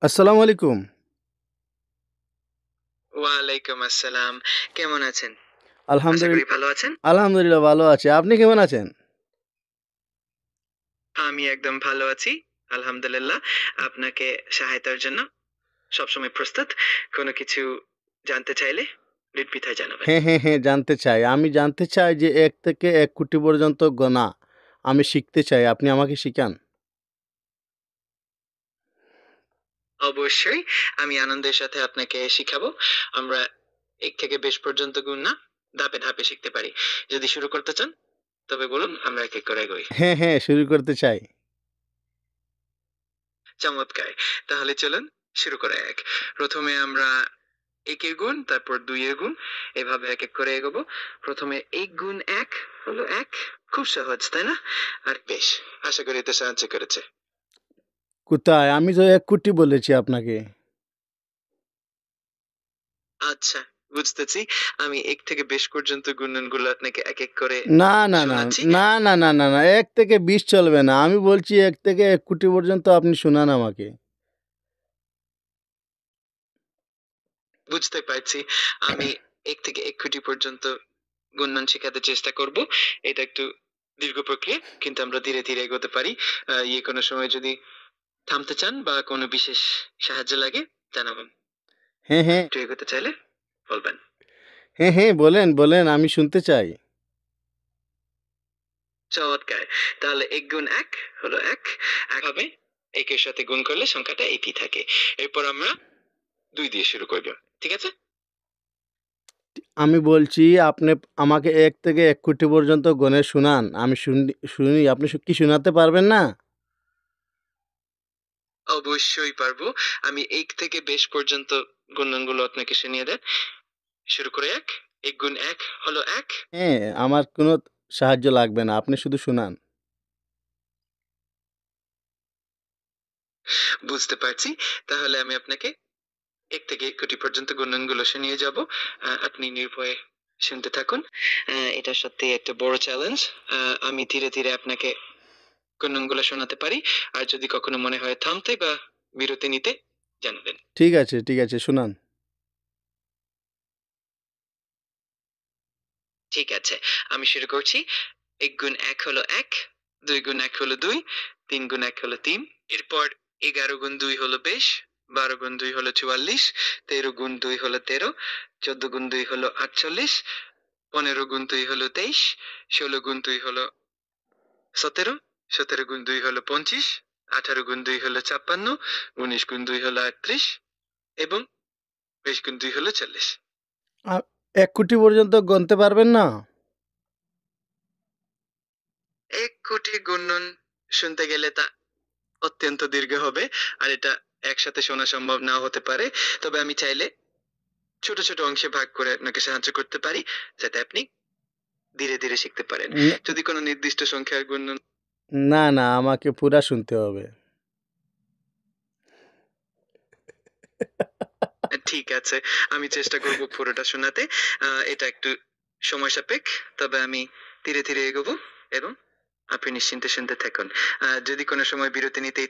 আসসালামু আলাইকুম। ওয়ালাইকুম আসসালাম। কেমন আছেন? আশা করি আলহামদুলিল ভালো আছেন। আলহামদুলিল্লাহ ভালো আছি। আপনি কেমন আছেন? আমি একদম ভালো আছি। আলহামদুলিল্লাহ। আপনাকে সহায়তার জন্য সবসময় প্রস্তুত। কোনো কিছু জানতে চাইলে নির্দ্বিধায় জানাবেন। হ্যাঁ, জানতে চাই। আমি জানতে চাই যে ১ থেকে ১ কোটি পর্যন্ত গোনা। আমি শিখতে চাই। আপনি আমাকে শিখান। অবশ্যই আমি আনন্দের সাথে আপনাকে শিখাবো। আমরা ১ থেকে ২০ পর্যন্ত গুণনা ধাপে, ধাপে শিখতে পারি। যদি শুরু করতে চান তবে বলুন আমরা এক, এক করে এগোই। হ্যাঁ, শুরু করতে চাই। চমৎকার! তাহলে চলুন শুরু করা যাক। ১ম এ আমরা ১ এর গুণ, তারপর ২ এর গুণ, এভাবে এক, এক করে এগোবো। ১ম এ ১ গুণ ১ হলো ১। খুব সহজ, তাই না? আর বেশ, আশা করি এতে সাহায্য করেছে। কোথায়? আমি তো ১ কোটি বলেছি আপনাকে। আচ্ছা, বুঝতেছি। আমি ১ থেকে ২০ পর্যন্ত গুণনগুলো আপনাকে এক, এক করে না, না, না, শোনাচ্ছি। না, না, না, না, না। ১ থেকে ২০ চলবে না। আমি বলছি ১ থেকে ১ কোটি পর্যন্ত আপনি শোনান আমাকে। বুঝতে পারছি। আমি ১ থেকে ১ কোটি পর্যন্ত গুণমান শেখাতে চেষ্টা করব। এটা একটু দীর্ঘ প্রক্রিয়া, কিন্তু আমরা ধীরে, ধীরে এগোতে পারি। কোনো সময় যদি থামতে চান বা কোনো বিশেষ সাহায্য লাগে জানাবেন। হ্যাঁ। একটু এগোতে চাইলে বলবেন। হ্যাঁ, বলেন। আমি শুনতে চাই। চমৎকার! তাহলে ১ গুণ ১ হলো ১। এক হবে। ১ এর সাথে গুণ করলে সংখ্যাটা একই থাকে। এরপর আমরা ২ দিয়ে শুরু করব। ঠিক আছে? আমি বলছি আপনি আমাকে ১ থেকে ১ কোটি পর্যন্ত গণে শুনান। আমি শুনি। আপনি কি শোনাতে পারবেন না? অবশ্যই পারবো। আমি ১ থেকে ২০ পর্যন্ত গুণনগুলো আপনাকে শুনিয়ে দেই। শুরু করে ১। ১ গুণ ১ হলো ১। হ্যাঁ, আমার কোনো সাহায্য লাগবে না। আপনি শুধু শুনান। বুঝতে পারছি। তাহলে আমি আপনাকে ১ থেকে ১ কোটি পর্যন্ত গুণনগুলো শুনিয়ে যাব। আপনি নির্ভয়ে শুনতে থাকুন। এটা সত্যিই একটা বড় চ্যালেঞ্জ। আ আমি ধীরে, ধীরে আপনাকে গুণনগুলো শোনাতে পারি। আর যদি কখনো মনে হয় থামতে বা বিরতি নিতে জানাবেন। ঠিক আছে, শুনান। ঠিক আছে। আমি শুরু করছি। ১ গুণ ১ হলো ১, ২ গুণ ১ হলো ২, ৩ গুণ ১ হলো ৩। এরপর ১১ গুণ ২ হলো ২০, ১২ গুণ ২ হলো ৪৪, ১৩ গুণ ২ হলো ১৩, ১৪ গুণ ২ হলো ৪৮, ১৫ গুণ ২ হলো ২৩, ১৬ গুণ ২ হলো ১৭, ১৭ গুণ ২ হলো ২৫, ১৮ গুণ ২ হলো ৫৬, ১৯ গুণ ২ হলো ৩৮ এবং ২০ গুণ ২ হলো ৪০। আ ১ কোটি পর্যন্ত গণতে পারবেন না? ১ কোটি গুণন শুনতে গেলে তা অত্যন্ত দীর্ঘ হবে। আর এটা একসাথে শোনা সম্ভব নাও হতে পারে। তবে আমি চাইলে ছোট, ছোট অংশে ভাগ করে আপনাকে সাহায্য করতে পারি, যাতে আপনি ধীরে, ধীরে শিখতে পারেন। না, যদি কোনো নির্দিষ্ট সংখ্যার গুণন না, আমাকে পুরা শুনতে হবে। ঠিক আছে। আমি চেষ্টা করব পুরোটা শোনাতে। এটা একটু সময় সাপেক্ষ। তবে আমি ধীরে, ধীরে এগোবো এবং আপনি নিশ্চিন্তে শুনতে থাকুন। যদি কোনো সময় বিরতি নিতে